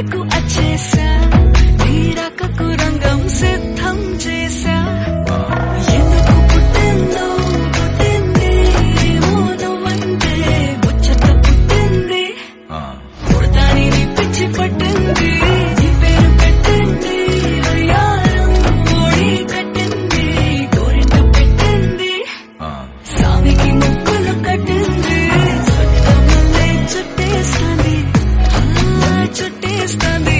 గుండెకు అచ్చేసా నీరాకకు రంగం సిద్ధం చేసా ఎందుకు పుట్టిందో పుట్టింది ఏమో నువ్వంటే ముచ్చట పుట్టింది పుడతాని పిచ్చి పట్టింది నీ పేరు పెట్టింది వయ్యారం ఓడి కట్టింది గోరింట పెట్టింది సామికి ముక్కులు కట్టింది చుట్టేస్తుంది చుట్టేస్తుంది